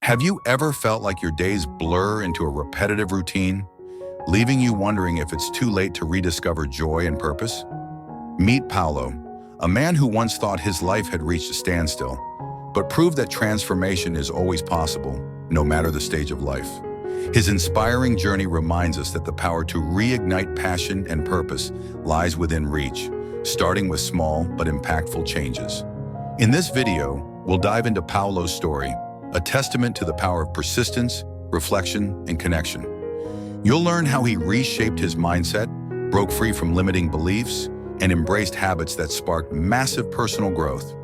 Have you ever felt like your days blur into a repetitive routine, leaving you wondering if it's too late to rediscover joy and purpose? Meet Paulo, a man who once thought his life had reached a standstill, but proved that transformation is always possible, no matter the stage of life. His inspiring journey reminds us that the power to reignite passion and purpose lies within reach, starting with small but impactful changes. In this video, we'll dive into Paulo's story, a testament to the power of persistence, reflection, and connection. You'll learn how he reshaped his mindset, broke free from limiting beliefs, and embraced habits that sparked massive personal growth.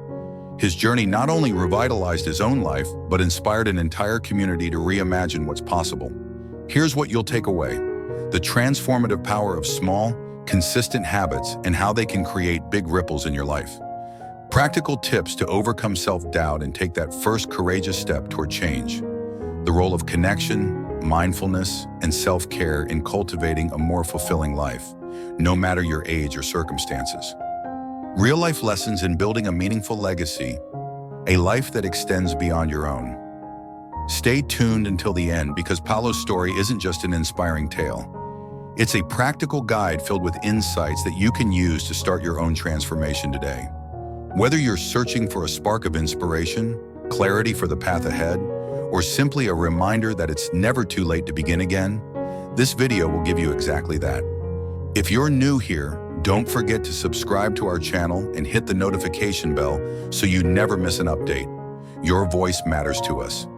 His journey not only revitalized his own life, but inspired an entire community to reimagine what's possible. Here's what you'll take away: the transformative power of small, consistent habits and how they can create big ripples in your life. Practical tips to overcome self-doubt and take that first courageous step toward change. The role of connection, mindfulness, and self-care in cultivating a more fulfilling life, no matter your age or circumstances. Real-life lessons in building a meaningful legacy, a life that extends beyond your own. Stay tuned until the end because Paulo's story isn't just an inspiring tale. It's a practical guide filled with insights that you can use to start your own transformation today. Whether you're searching for a spark of inspiration, clarity for the path ahead, or simply a reminder that it's never too late to begin again, this video will give you exactly that. If you're new here, don't forget to subscribe to our channel and hit the notification bell so you never miss an update. Your voice matters to us.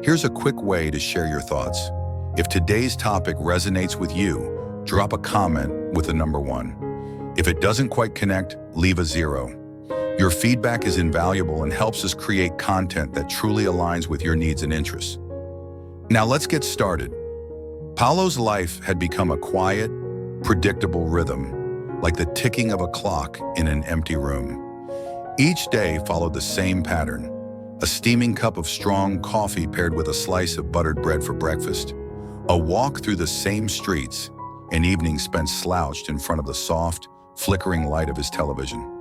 Here's a quick way to share your thoughts. If today's topic resonates with you, drop a comment with the number 1. If it doesn't quite connect, leave a 0. Your feedback is invaluable and helps us create content that truly aligns with your needs and interests. Now let's get started. Paulo's life had become a quiet, predictable rhythm, like the ticking of a clock in an empty room. Each day followed the same pattern: a steaming cup of strong coffee paired with a slice of buttered bread for breakfast, a walk through the same streets, an evening spent slouched in front of the soft, flickering light of his television.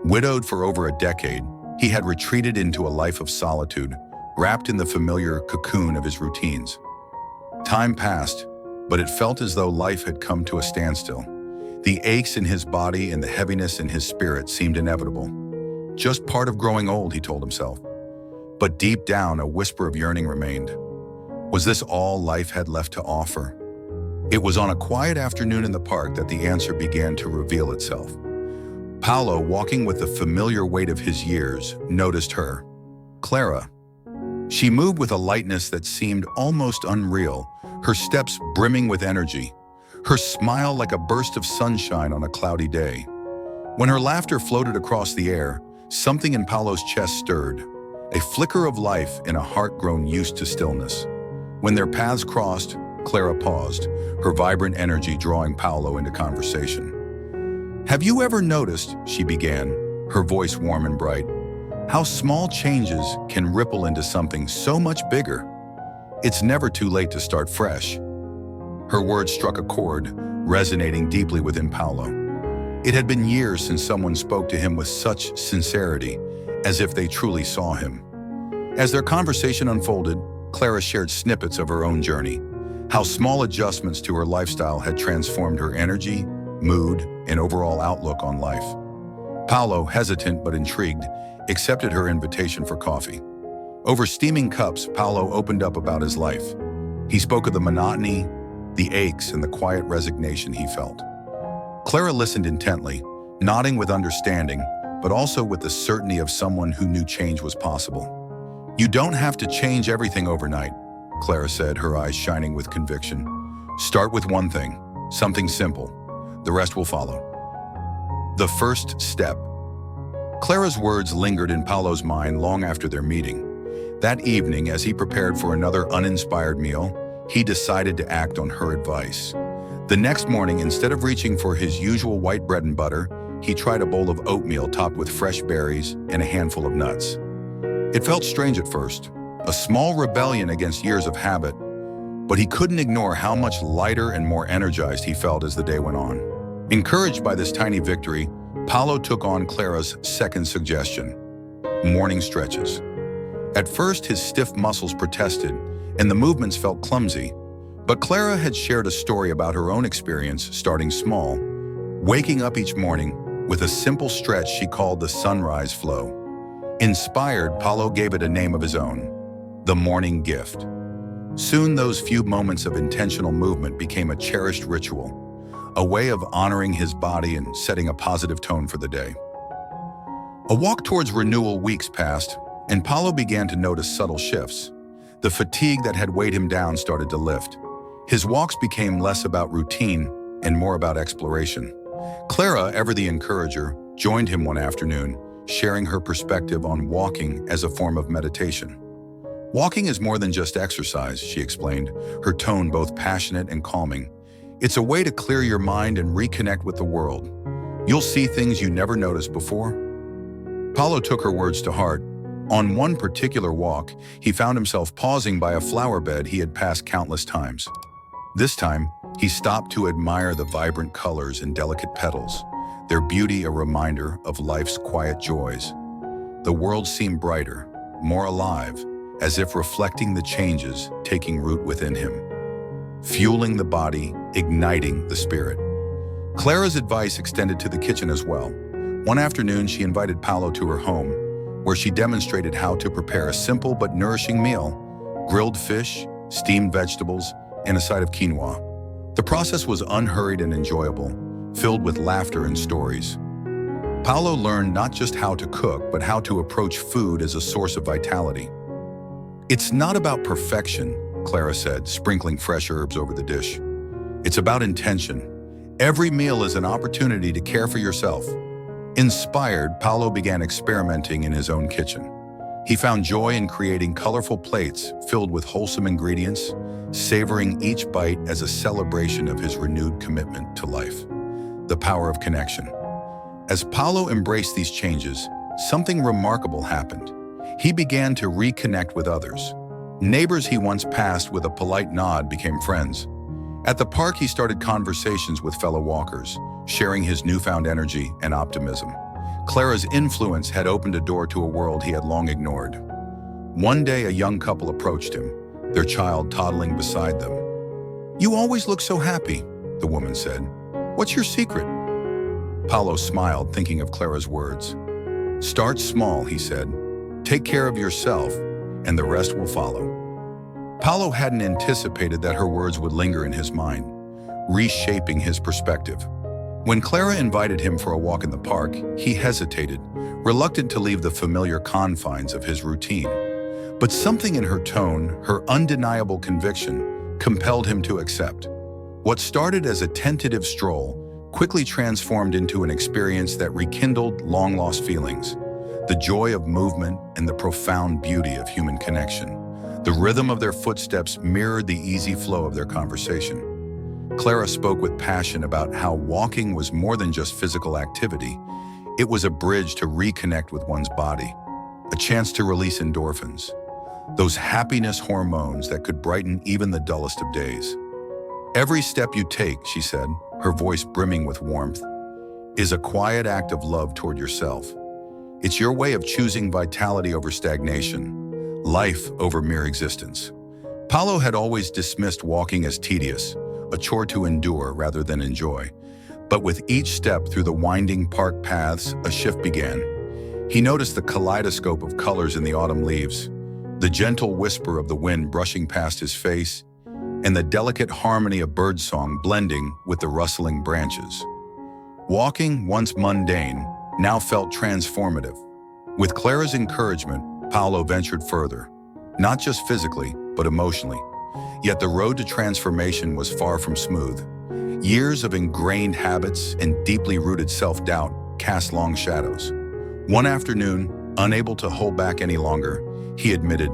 Widowed for over a decade, he had retreated into a life of solitude, wrapped in the familiar cocoon of his routines. Time passed, but it felt as though life had come to a standstill. The aches in his body and the heaviness in his spirit seemed inevitable. Just part of growing old, he told himself. But deep down, a whisper of yearning remained. Was this all life had left to offer? It was on a quiet afternoon in the park that the answer began to reveal itself. Paulo, walking with the familiar weight of his years, noticed her, Clara. She moved with a lightness that seemed almost unreal, her steps brimming with energy, her smile like a burst of sunshine on a cloudy day. When her laughter floated across the air, something in Paulo's chest stirred, a flicker of life in a heart grown used to stillness. When their paths crossed, Clara paused, her vibrant energy drawing Paulo into conversation. "Have you ever noticed," she began, her voice warm and bright, "how small changes can ripple into something so much bigger? It's never too late to start fresh." Her words struck a chord, resonating deeply within Paulo. It had been years since someone spoke to him with such sincerity, as if they truly saw him. As their conversation unfolded, Clara shared snippets of her own journey, how small adjustments to her lifestyle had transformed her energy, mood, and overall outlook on life. Paulo, hesitant but intrigued, accepted her invitation for coffee. Over steaming cups, Paulo opened up about his life. He spoke of the monotony, the aches, and the quiet resignation he felt. Clara listened intently, nodding with understanding, but also with the certainty of someone who knew change was possible. "You don't have to change everything overnight," Clara said, her eyes shining with conviction. "Start with one thing, something simple. The rest will follow." The first step. Clara's words lingered in Paulo's mind long after their meeting. That evening, as he prepared for another uninspired meal, he decided to act on her advice. The next morning, instead of reaching for his usual white bread and butter, he tried a bowl of oatmeal topped with fresh berries and a handful of nuts. It felt strange at first, a small rebellion against years of habit, but he couldn't ignore how much lighter and more energized he felt as the day went on. Encouraged by this tiny victory, Paulo took on Clara's second suggestion: morning stretches. At first, his stiff muscles protested, and the movements felt clumsy. But Clara had shared a story about her own experience starting small, waking up each morning with a simple stretch she called the sunrise flow. Inspired, Paulo gave it a name of his own, the morning gift. Soon those few moments of intentional movement became a cherished ritual, a way of honoring his body and setting a positive tone for the day. A walk towards renewal weeks passed, and Paulo began to notice subtle shifts. The fatigue that had weighed him down started to lift. His walks became less about routine and more about exploration. Clara, ever the encourager, joined him one afternoon, sharing her perspective on walking as a form of meditation. Walking is more than just exercise, she explained, her tone both passionate and calming. It's a way to clear your mind and reconnect with the world. You'll see things you never noticed before. Paulo took her words to heart. On one particular walk, he found himself pausing by a flower bed he had passed countless times. This time, he stopped to admire the vibrant colors and delicate petals, their beauty a reminder of life's quiet joys. The world seemed brighter, more alive, as if reflecting the changes taking root within him, fueling the body, igniting the spirit. Clara's advice extended to the kitchen as well. One afternoon, she invited Paulo to her home, where she demonstrated how to prepare a simple but nourishing meal: grilled fish, steamed vegetables, and a side of quinoa. The process was unhurried and enjoyable, filled with laughter and stories. Paulo learned not just how to cook, but how to approach food as a source of vitality. It's not about perfection, Clara said, sprinkling fresh herbs over the dish. It's about intention. Every meal is an opportunity to care for yourself. Inspired, Paulo began experimenting in his own kitchen. He found joy in creating colorful plates filled with wholesome ingredients, savoring each bite as a celebration of his renewed commitment to life. The power of connection. As Paulo embraced these changes, something remarkable happened. He began to reconnect with others. Neighbors he once passed with a polite nod became friends. At the park, he started conversations with fellow walkers, sharing his newfound energy and optimism. Clara's influence had opened a door to a world he had long ignored. One day, a young couple approached him, their child toddling beside them. "You always look so happy," the woman said. "What's your secret?" Paulo smiled, thinking of Clara's words. "Start small," he said. "Take care of yourself, and the rest will follow." Paulo hadn't anticipated that her words would linger in his mind, reshaping his perspective. When Clara invited him for a walk in the park, he hesitated, reluctant to leave the familiar confines of his routine. But something in her tone, her undeniable conviction, compelled him to accept. What started as a tentative stroll quickly transformed into an experience that rekindled long-lost feelings, the joy of movement and the profound beauty of human connection. The rhythm of their footsteps mirrored the easy flow of their conversation. Clara spoke with passion about how walking was more than just physical activity. It was a bridge to reconnect with one's body, a chance to release endorphins, those happiness hormones that could brighten even the dullest of days. "Every step you take," she said, her voice brimming with warmth, "is a quiet act of love toward yourself. It's your way of choosing vitality over stagnation, life over mere existence." Paulo had always dismissed walking as tedious, a chore to endure rather than enjoy. But with each step through the winding park paths, a shift began. He noticed the kaleidoscope of colors in the autumn leaves, the gentle whisper of the wind brushing past his face, and the delicate harmony of birdsong blending with the rustling branches. Walking, once mundane, now felt transformative. With Clara's encouragement, Paulo ventured further, not just physically, but emotionally. Yet the road to transformation was far from smooth. Years of ingrained habits and deeply rooted self-doubt cast long shadows. One afternoon, unable to hold back any longer, he admitted,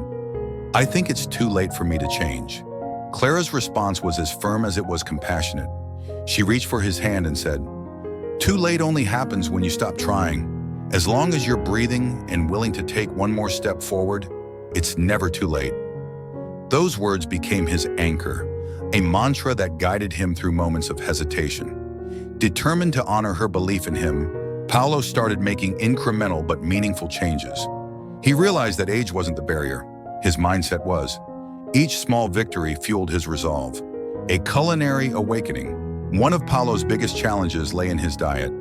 "I think it's too late for me to change." Clara's response was as firm as it was compassionate. She reached for his hand and said, "Too late only happens when you stop trying. As long as you're breathing and willing to take one more step forward, it's never too late." Those words became his anchor, a mantra that guided him through moments of hesitation. Determined to honor her belief in him, Paulo started making incremental but meaningful changes. He realized that age wasn't the barrier. His mindset was. Each small victory fueled his resolve. A culinary awakening. One of Paulo's biggest challenges lay in his diet.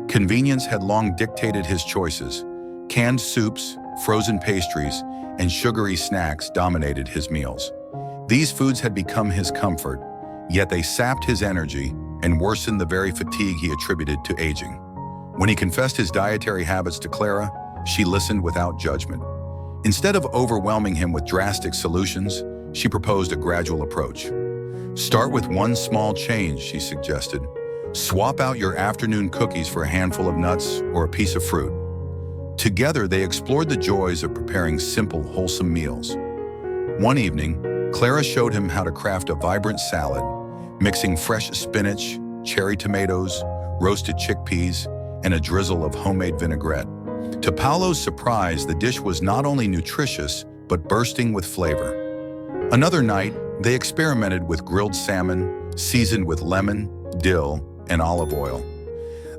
Convenience had long dictated his choices. Canned soups, frozen pastries, and sugary snacks dominated his meals. These foods had become his comfort, yet they sapped his energy and worsened the very fatigue he attributed to aging. When he confessed his dietary habits to Clara, she listened without judgment. Instead of overwhelming him with drastic solutions, she proposed a gradual approach. Start with one small change, she suggested. Swap out your afternoon cookies for a handful of nuts or a piece of fruit. Together, they explored the joys of preparing simple, wholesome meals. One evening, Clara showed him how to craft a vibrant salad, mixing fresh spinach, cherry tomatoes, roasted chickpeas, and a drizzle of homemade vinaigrette. To Paulo's surprise, the dish was not only nutritious, but bursting with flavor. Another night, they experimented with grilled salmon, seasoned with lemon, dill, and olive oil.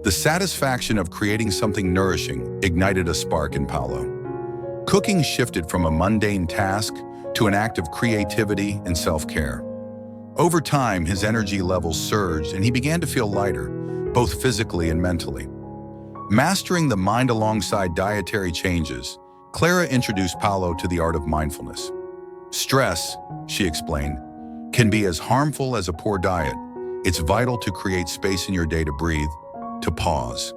The satisfaction of creating something nourishing ignited a spark in Paulo. Cooking shifted from a mundane task to an act of creativity and self-care. Over time, his energy levels surged and he began to feel lighter, both physically and mentally. Mastering the mind alongside dietary changes, Clara introduced Paulo to the art of mindfulness. Stress, she explained, can be as harmful as a poor diet. It's vital to create space in your day to breathe, to pause.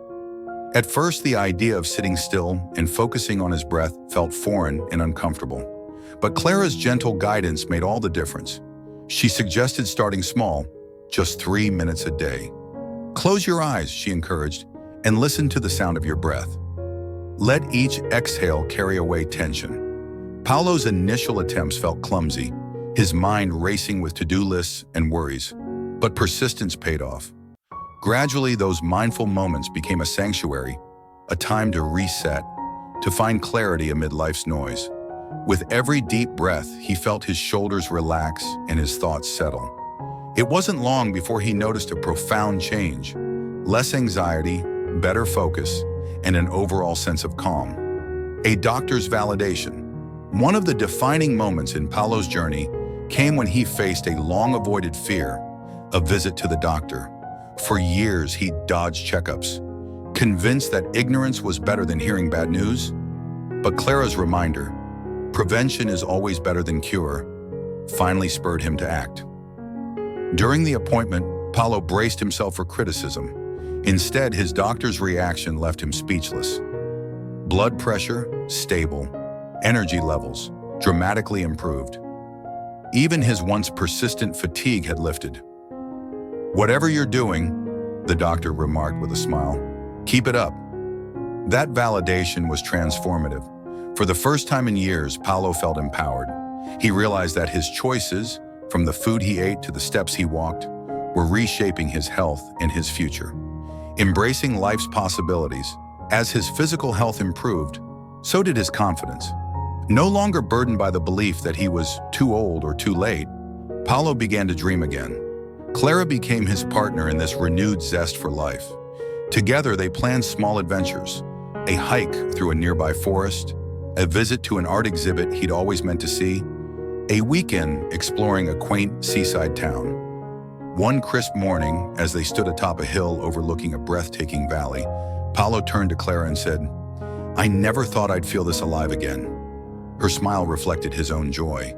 At first, the idea of sitting still and focusing on his breath felt foreign and uncomfortable. But Clara's gentle guidance made all the difference. She suggested starting small, just 3 minutes a day. Close your eyes, she encouraged, and listen to the sound of your breath. Let each exhale carry away tension. Paulo's initial attempts felt clumsy, his mind racing with to-do lists and worries, but persistence paid off. Gradually, those mindful moments became a sanctuary, a time to reset, to find clarity amid life's noise. With every deep breath, he felt his shoulders relax and his thoughts settle. It wasn't long before he noticed a profound change: less anxiety, better focus, and an overall sense of calm. A doctor's validation. One of the defining moments in Paulo's journey came when he faced a long-avoided fear, a visit to the doctor. For years, he dodged checkups, convinced that ignorance was better than hearing bad news. But Clara's reminder, prevention is always better than cure, finally spurred him to act. During the appointment, Paulo braced himself for criticism. Instead, his doctor's reaction left him speechless. Blood pressure, stable. Energy levels, dramatically improved. Even his once persistent fatigue had lifted. Whatever you're doing, the doctor remarked with a smile, keep it up. That validation was transformative. For the first time in years, Paulo felt empowered. He realized that his choices, from the food he ate to the steps he walked, were reshaping his health and his future. Embracing life's possibilities, as his physical health improved, so did his confidence. No longer burdened by the belief that he was too old or too late, Paulo began to dream again. Clara became his partner in this renewed zest for life. Together, they planned small adventures, a hike through a nearby forest, a visit to an art exhibit he'd always meant to see, a weekend exploring a quaint seaside town. One crisp morning, as they stood atop a hill overlooking a breathtaking valley, Paulo turned to Clara and said, "I never thought I'd feel this alive again." Her smile reflected his own joy.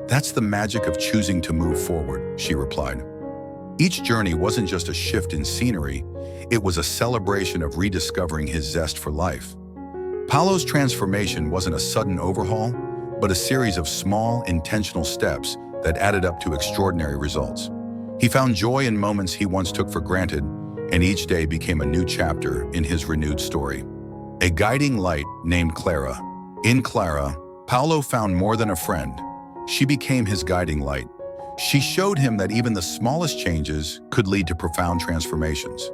"That's the magic of choosing to move forward," she replied. Each journey wasn't just a shift in scenery, it was a celebration of rediscovering his zest for life. Paulo's transformation wasn't a sudden overhaul, but a series of small, intentional steps that added up to extraordinary results. He found joy in moments he once took for granted, and each day became a new chapter in his renewed story. A guiding light named Clara. In Clara, Paulo found more than a friend. She became his guiding light. She showed him that even the smallest changes could lead to profound transformations.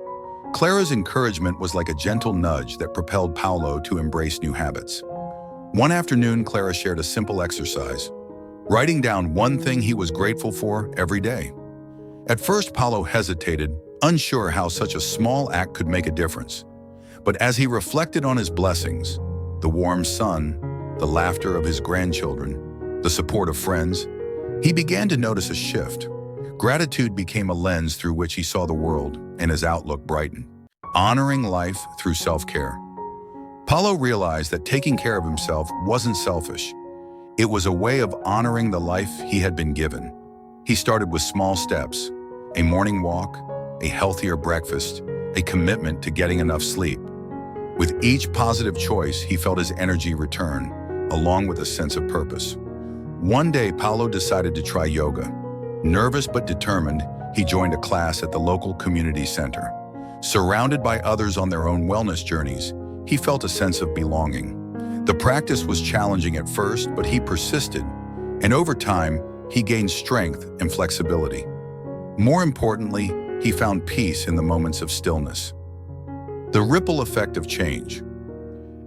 Clara's encouragement was like a gentle nudge that propelled Paulo to embrace new habits. One afternoon, Clara shared a simple exercise, writing down one thing he was grateful for every day. At first, Paulo hesitated, unsure how such a small act could make a difference. But as he reflected on his blessings, the warm sun, the laughter of his grandchildren, the support of friends, he began to notice a shift. Gratitude became a lens through which he saw the world, and his outlook brightened. Honoring life through self-care. Paulo realized that taking care of himself wasn't selfish. It was a way of honoring the life he had been given. He started with small steps: a morning walk, a healthier breakfast, a commitment to getting enough sleep. With each positive choice, he felt his energy return, along with a sense of purpose. One day, Paulo decided to try yoga. Nervous but determined, he joined a class at the local community center. Surrounded by others on their own wellness journeys, he felt a sense of belonging. The practice was challenging at first, but he persisted, and over time, he gained strength and flexibility. More importantly, he found peace in the moments of stillness. The ripple effect of change.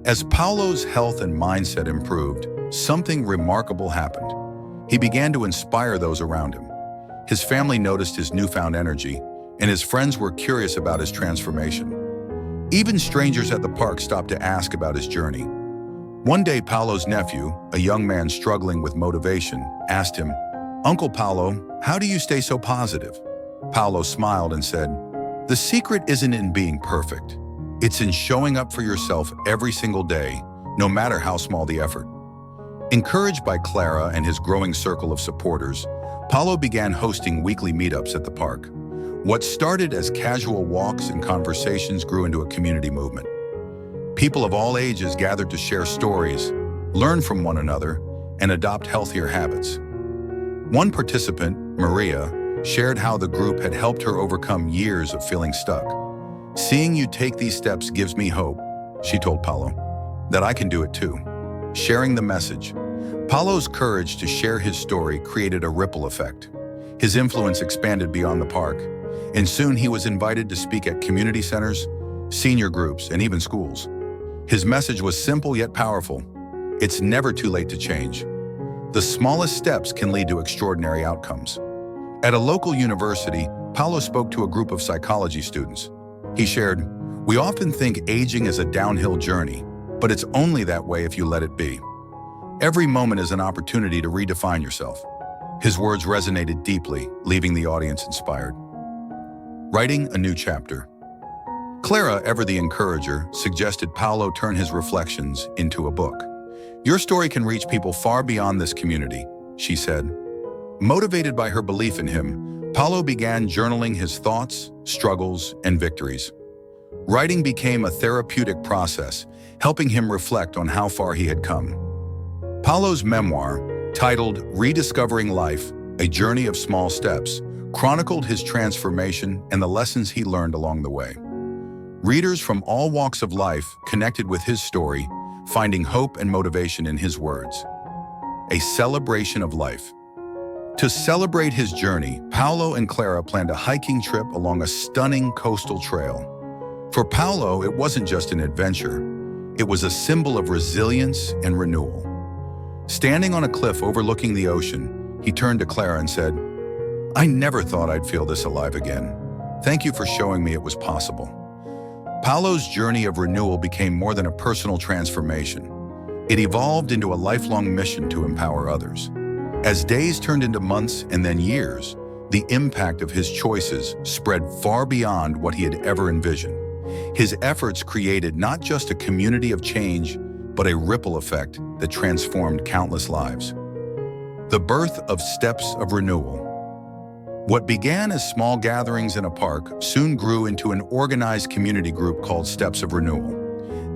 As Paulo's health and mindset improved, something remarkable happened. He began to inspire those around him. His family noticed his newfound energy, and his friends were curious about his transformation. Even strangers at the park stopped to ask about his journey. One day, Paulo's nephew, a young man struggling with motivation, asked him, "Uncle Paulo, how do you stay so positive?" Paulo smiled and said, "The secret isn't in being perfect. It's in showing up for yourself every single day, no matter how small the effort." Encouraged by Clara and his growing circle of supporters, Paulo began hosting weekly meetups at the park. What started as casual walks and conversations grew into a community movement. People of all ages gathered to share stories, learn from one another, and adopt healthier habits. One participant, Maria, shared how the group had helped her overcome years of feeling stuck. "Seeing you take these steps gives me hope," she told Paulo, "that I can do it too." Sharing the message. Paulo's courage to share his story created a ripple effect. His influence expanded beyond the park, and soon he was invited to speak at community centers, senior groups, and even schools. His message was simple yet powerful. It's never too late to change. The smallest steps can lead to extraordinary outcomes. At a local university, Paulo spoke to a group of psychology students. He shared, "We often think aging is a downhill journey, but it's only that way if you let it be. Every moment is an opportunity to redefine yourself." His words resonated deeply, leaving the audience inspired. Writing a new chapter. Clara, ever the encourager, suggested Paulo turn his reflections into a book. "Your story can reach people far beyond this community," she said. Motivated by her belief in him, Paulo began journaling his thoughts, struggles, and victories. Writing became a therapeutic process, helping him reflect on how far he had come. Paulo's memoir, titled Rediscovering Life, A Journey of Small Steps, chronicled his transformation and the lessons he learned along the way. Readers from all walks of life connected with his story, finding hope and motivation in his words. A celebration of life. To celebrate his journey, Paulo and Clara planned a hiking trip along a stunning coastal trail. For Paulo, it wasn't just an adventure. It was a symbol of resilience and renewal. Standing on a cliff overlooking the ocean, he turned to Clara and said, "I never thought I'd feel this alive again. Thank you for showing me it was possible." Paulo's journey of renewal became more than a personal transformation. It evolved into a lifelong mission to empower others. As days turned into months and then years, the impact of his choices spread far beyond what he had ever envisioned. His efforts created not just a community of change, but a ripple effect that transformed countless lives. The birth of Steps of Renewal. What began as small gatherings in a park soon grew into an organized community group called Steps of Renewal.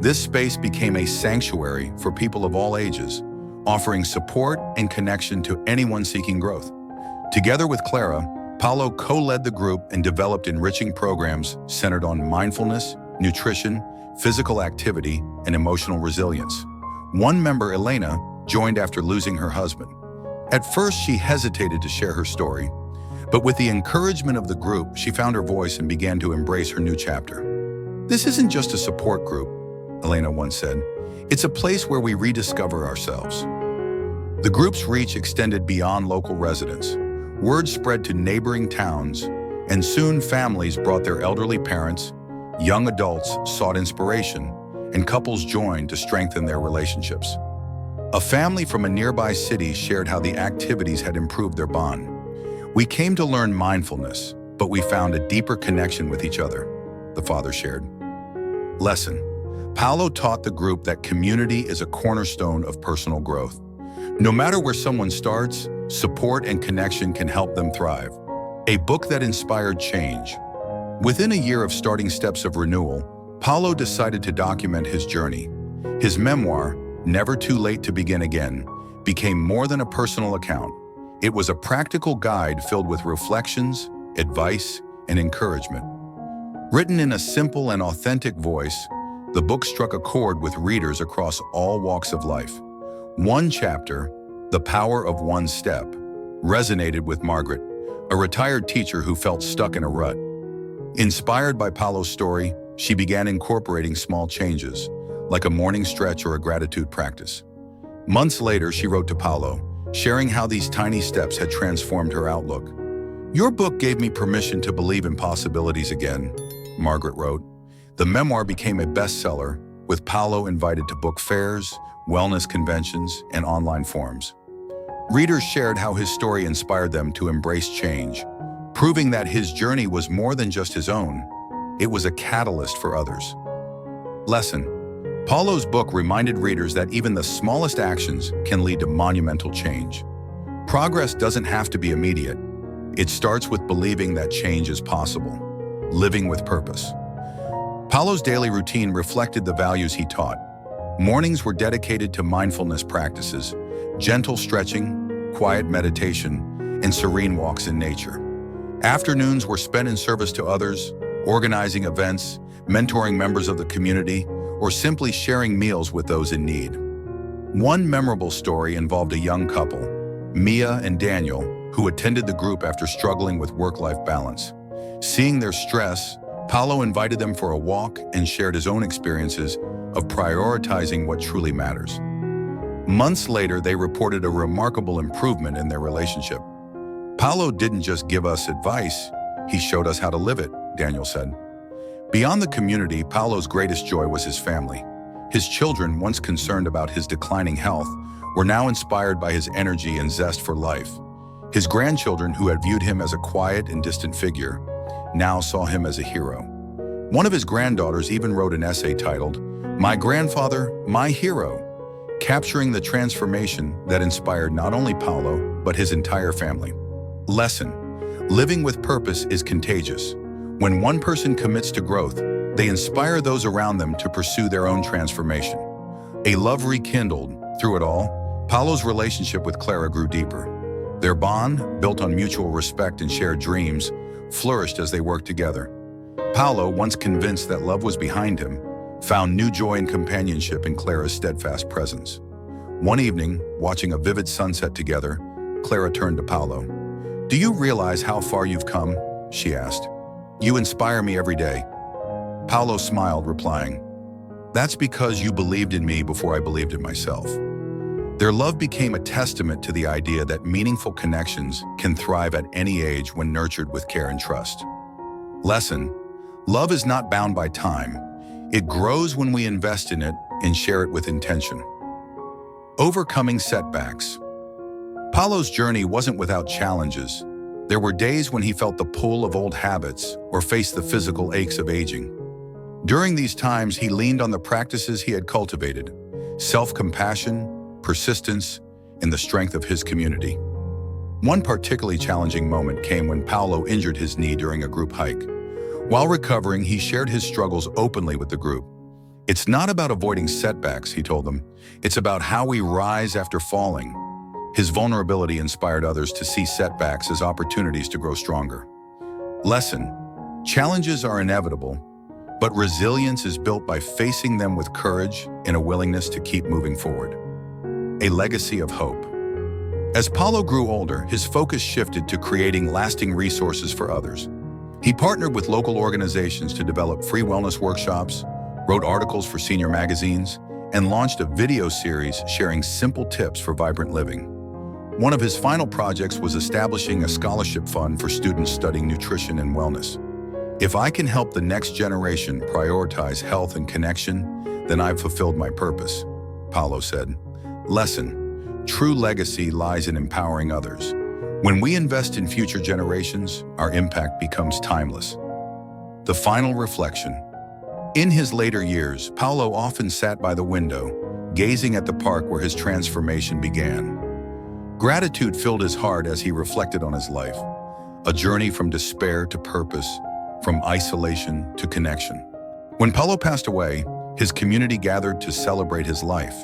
This space became a sanctuary for people of all ages, offering support and connection to anyone seeking growth. Together with Clara, Paulo co-led the group and developed enriching programs centered on mindfulness, nutrition, physical activity, and emotional resilience. One member, Elena, joined after losing her husband. At first, she hesitated to share her story, but with the encouragement of the group, she found her voice and began to embrace her new chapter. "This isn't just a support group," Elena once said. "It's a place where we rediscover ourselves." The group's reach extended beyond local residents. Word spread to neighboring towns, and soon families brought their elderly parents, young adults sought inspiration, and couples joined to strengthen their relationships. A family from a nearby city shared how the activities had improved their bond. We came to learn mindfulness, but we found a deeper connection with each other, the father shared. Lesson: Paulo taught the group that community is a cornerstone of personal growth. No matter where someone starts, support and connection can help them thrive. A book that inspired change. Within a year of starting Steps of Renewal, Paulo decided to document his journey. His memoir, Never Too Late to Begin Again, became more than a personal account. It was a practical guide filled with reflections, advice, and encouragement. Written in a simple and authentic voice, the book struck a chord with readers across all walks of life. One chapter, The Power of One Step, resonated with Margaret, a retired teacher who felt stuck in a rut. Inspired by Paulo's story, she began incorporating small changes, like a morning stretch or a gratitude practice. Months later, she wrote to Paulo, sharing how these tiny steps had transformed her outlook. "Your book gave me permission to believe in possibilities again," Margaret wrote. The memoir became a bestseller, with Paulo invited to book fairs, wellness conventions, and online forums. Readers shared how his story inspired them to embrace change, proving that his journey was more than just his own. It was a catalyst for others. Lesson: Paulo's book reminded readers that even the smallest actions can lead to monumental change. Progress doesn't have to be immediate. It starts with believing that change is possible, living with purpose. Paulo's daily routine reflected the values he taught. Mornings were dedicated to mindfulness practices, gentle stretching, quiet meditation, and serene walks in nature. Afternoons were spent in service to others, organizing events, mentoring members of the community, or simply sharing meals with those in need. One memorable story involved a young couple, Mia and Daniel, who attended the group after struggling with work-life balance. Seeing their stress, Paulo invited them for a walk and shared his own experiences of prioritizing what truly matters. Months later, they reported a remarkable improvement in their relationship. "Paulo didn't just give us advice, he showed us how to live it," Daniel said. Beyond the community, Paulo's greatest joy was his family. His children, once concerned about his declining health, were now inspired by his energy and zest for life. His grandchildren, who had viewed him as a quiet and distant figure, now saw him as a hero. One of his granddaughters even wrote an essay titled, "My Grandfather, My Hero," capturing the transformation that inspired not only Paulo, but his entire family. Lesson: Living with purpose is contagious. When one person commits to growth, they inspire those around them to pursue their own transformation. A love rekindled. Through it all, Paulo's relationship with Clara grew deeper. Their bond, built on mutual respect and shared dreams, flourished as they worked together. Paulo, once convinced that love was behind him, found new joy and companionship in Clara's steadfast presence. One evening, watching a vivid sunset together, Clara turned to Paulo. "Do you realize how far you've come?" she asked. "You inspire me every day." Paulo smiled, replying, "That's because you believed in me before I believed in myself." Their love became a testament to the idea that meaningful connections can thrive at any age when nurtured with care and trust. Lesson: Love is not bound by time. It grows when we invest in it and share it with intention. Overcoming setbacks. Paulo's journey wasn't without challenges. There were days when he felt the pull of old habits or faced the physical aches of aging. During these times, he leaned on the practices he had cultivated: self-compassion, persistence, and the strength of his community. One particularly challenging moment came when Paulo injured his knee during a group hike. While recovering, he shared his struggles openly with the group. "It's not about avoiding setbacks," he told them. "It's about how we rise after falling." His vulnerability inspired others to see setbacks as opportunities to grow stronger. Lesson: Challenges are inevitable, but resilience is built by facing them with courage and a willingness to keep moving forward. A legacy of hope. As Paulo grew older, his focus shifted to creating lasting resources for others. He partnered with local organizations to develop free wellness workshops, wrote articles for senior magazines, and launched a video series sharing simple tips for vibrant living. One of his final projects was establishing a scholarship fund for students studying nutrition and wellness. "If I can help the next generation prioritize health and connection, then I've fulfilled my purpose," Paulo said. Lesson: true legacy lies in empowering others. When we invest in future generations, our impact becomes timeless. The final reflection. In his later years, Paulo often sat by the window, gazing at the park where his transformation began. Gratitude filled his heart as he reflected on his life, a journey from despair to purpose, from isolation to connection. When Paulo passed away, his community gathered to celebrate his life.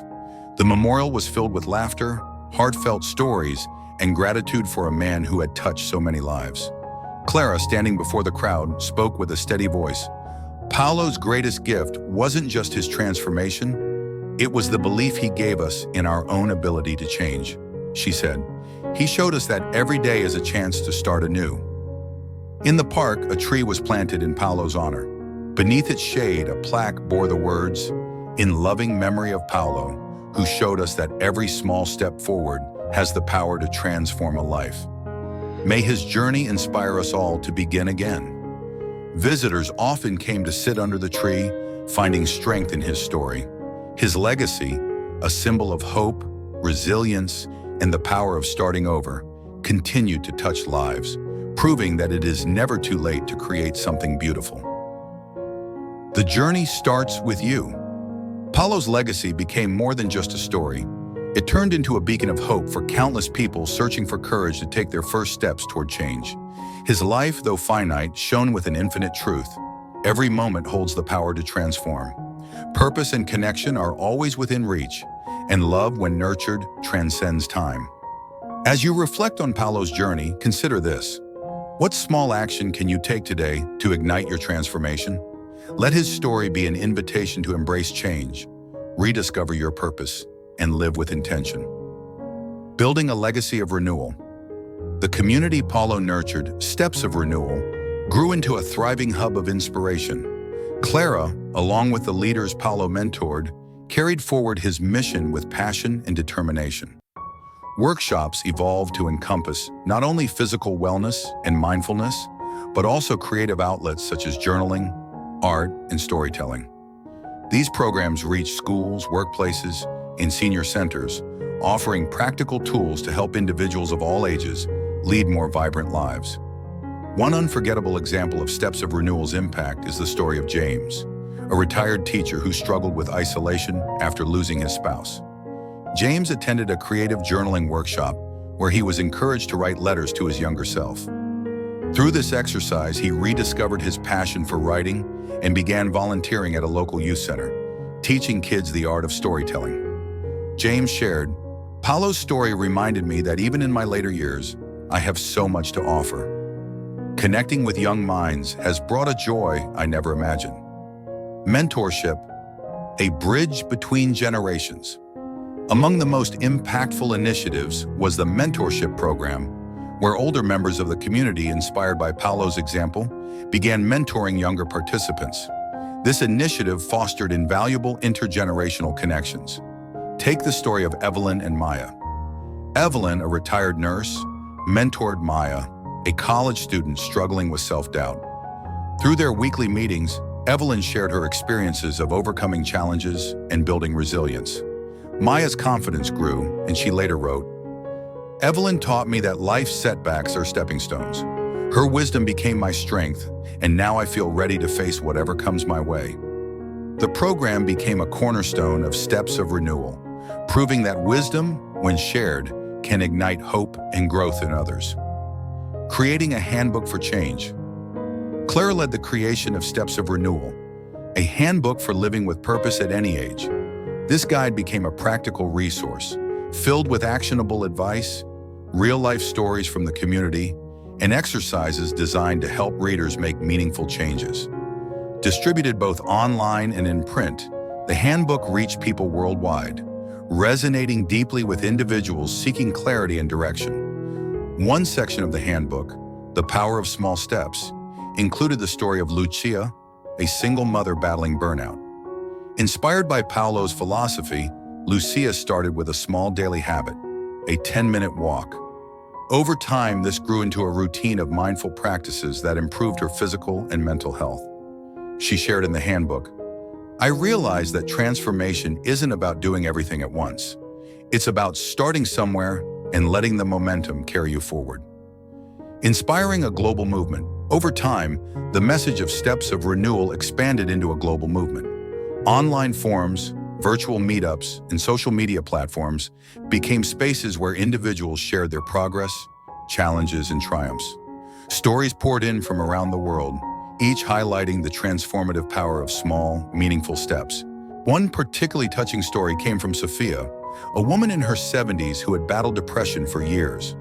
The memorial was filled with laughter, heartfelt stories, and gratitude for a man who had touched so many lives. Clara, standing before the crowd, spoke with a steady voice. Paulo's greatest gift wasn't just his transformation, it was the belief he gave us in our own ability to change. She said, "He showed us that every day is a chance to start anew." In the park, a tree was planted in Paulo's honor. Beneath its shade, a plaque bore the words, "In loving memory of Paulo, who showed us that every small step forward has the power to transform a life." May his journey inspire us all to begin again. Visitors often came to sit under the tree, finding strength in his story. His legacy, a symbol of hope, resilience, and the power of starting over, continued to touch lives, proving that it is never too late to create something beautiful. The journey starts with you. Paulo's legacy became more than just a story. It turned into a beacon of hope for countless people searching for courage to take their first steps toward change. His life, though finite, shone with an infinite truth. Every moment holds the power to transform. Purpose and connection are always within reach, and love, when nurtured, transcends time. As you reflect on Paulo's journey, consider this. What small action can you take today to ignite your transformation? Let his story be an invitation to embrace change, rediscover your purpose, and live with intention. Building a legacy of renewal. The community Paulo nurtured, Steps of Renewal, grew into a thriving hub of inspiration. Clara, along with the leaders Paulo mentored, carried forward his mission with passion and determination. Workshops evolved to encompass not only physical wellness and mindfulness, but also creative outlets such as journaling, art, and storytelling. These programs reach schools, workplaces, and senior centers, offering practical tools to help individuals of all ages lead more vibrant lives. One unforgettable example of Steps of Renewal's impact is the story of James, a retired teacher who struggled with isolation after losing his spouse. James attended a creative journaling workshop where he was encouraged to write letters to his younger self. Through this exercise, he rediscovered his passion for writing and began volunteering at a local youth center, teaching kids the art of storytelling. James shared, "Paulo's story reminded me that even in my later years, I have so much to offer. Connecting with young minds has brought a joy I never imagined." Mentorship, a bridge between generations. Among the most impactful initiatives was the mentorship program, where older members of the community, inspired by Paulo's example, began mentoring younger participants. This initiative fostered invaluable intergenerational connections. Take the story of Evelyn and Maya. Evelyn, a retired nurse, mentored Maya, a college student struggling with self-doubt. Through their weekly meetings, Evelyn shared her experiences of overcoming challenges and building resilience. Maya's confidence grew, and she later wrote, "Evelyn taught me that life's setbacks are stepping stones. Her wisdom became my strength, and now I feel ready to face whatever comes my way." The program became a cornerstone of Steps of Renewal, proving that wisdom, when shared, can ignite hope and growth in others. Creating a handbook for change. Claire led the creation of Steps of Renewal, a handbook for living with purpose at any age. This guide became a practical resource, filled with actionable advice, real-life stories from the community, and exercises designed to help readers make meaningful changes. Distributed both online and in print, the handbook reached people worldwide, resonating deeply with individuals seeking clarity and direction. One section of the handbook, The Power of Small Steps, included the story of Lucia, a single mother battling burnout. Inspired by Paulo's philosophy, Lucia started with a small daily habit, a 10-minute walk. Over time, this grew into a routine of mindful practices that improved her physical and mental health. She shared in the handbook, "I realized that transformation isn't about doing everything at once. It's about starting somewhere and letting the momentum carry you forward. Inspiring a global movement. Over time, the message of Steps of Renewal expanded into a global movement. Online forums, virtual meetups, and social media platforms became spaces where individuals shared their progress, challenges, and triumphs. Stories poured in from around the world, each highlighting the transformative power of small, meaningful steps. One particularly touching story came from Sophia, a woman in her 70s who had battled depression for years.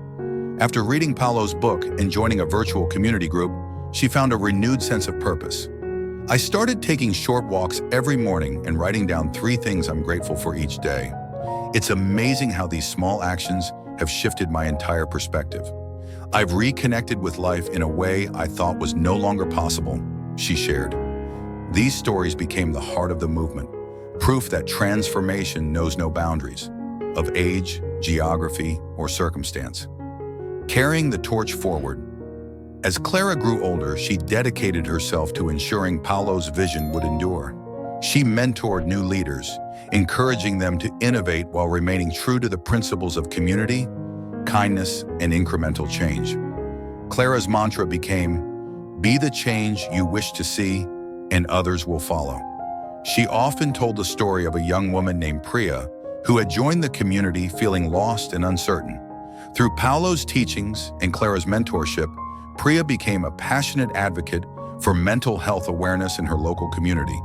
After reading Paulo's book and joining a virtual community group, she found a renewed sense of purpose. I started taking short walks every morning and writing down 3 things I'm grateful for each day. It's amazing how these small actions have shifted my entire perspective. I've reconnected with life in a way I thought was no longer possible, she shared. These stories became the heart of the movement, proof that transformation knows no boundaries, of age, geography, or circumstance. Carrying the torch forward. As Clara grew older, she dedicated herself to ensuring Paulo's vision would endure. She mentored new leaders, encouraging them to innovate while remaining true to the principles of community, kindness, and incremental change. Clara's mantra became, "Be the change you wish to see, and others will follow." She often told the story of a young woman named Priya who had joined the community feeling lost and uncertain. Through Paulo's teachings and Clara's mentorship, Priya became a passionate advocate for mental health awareness in her local community.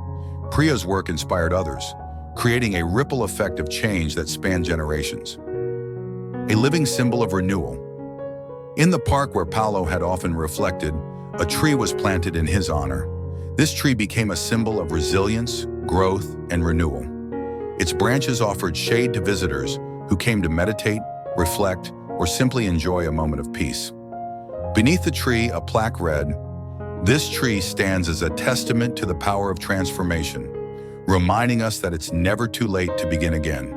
Priya's work inspired others, creating a ripple effect of change that spanned generations. A living symbol of renewal. In the park where Paulo had often reflected, a tree was planted in his honor. This tree became a symbol of resilience, growth, and renewal. Its branches offered shade to visitors who came to meditate, reflect, or simply enjoy a moment of peace. Beneath the tree, a plaque read, "This tree stands as a testament to the power of transformation, reminding us that it's never too late to begin again."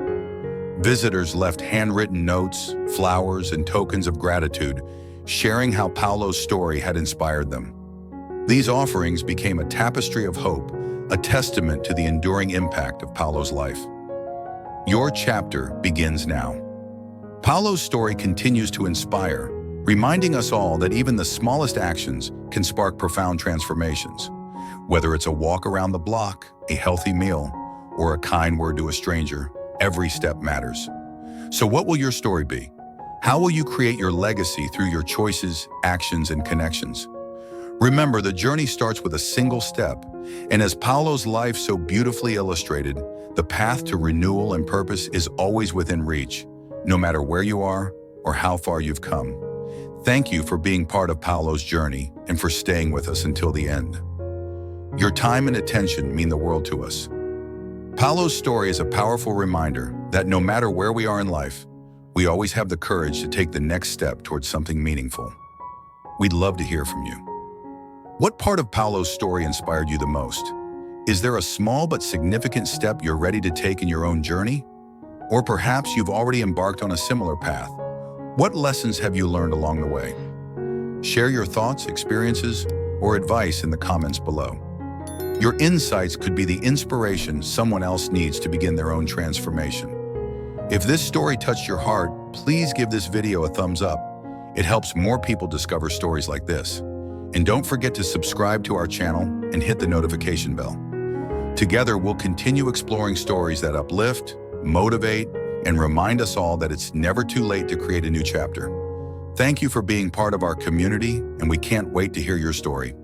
Visitors left handwritten notes, flowers, and tokens of gratitude, sharing how Paulo's story had inspired them. These offerings became a tapestry of hope, a testament to the enduring impact of Paulo's life. Your chapter begins now. Paulo's story continues to inspire, reminding us all that even the smallest actions can spark profound transformations. Whether it's a walk around the block, a healthy meal, or a kind word to a stranger, every step matters. So what will your story be? How will you create your legacy through your choices, actions, and connections? Remember, the journey starts with a single step, and as Paulo's life so beautifully illustrated, the path to renewal and purpose is always within reach, no matter where you are or how far you've come. Thank you for being part of Paulo's journey and for staying with us until the end. Your time and attention mean the world to us. Paulo's story is a powerful reminder that no matter where we are in life, we always have the courage to take the next step towards something meaningful. We'd love to hear from you. What part of Paulo's story inspired you the most? Is there a small but significant step you're ready to take in your own journey? Or perhaps you've already embarked on a similar path. What lessons have you learned along the way? Share your thoughts, experiences, or advice in the comments below. Your insights could be the inspiration someone else needs to begin their own transformation. If this story touched your heart, please give this video a thumbs up. It helps more people discover stories like this. And don't forget to subscribe to our channel and hit the notification bell. Together, we'll continue exploring stories that uplift, motivate, and remind us all that it's never too late to create a new chapter. Thank you for being part of our community, and we can't wait to hear your story.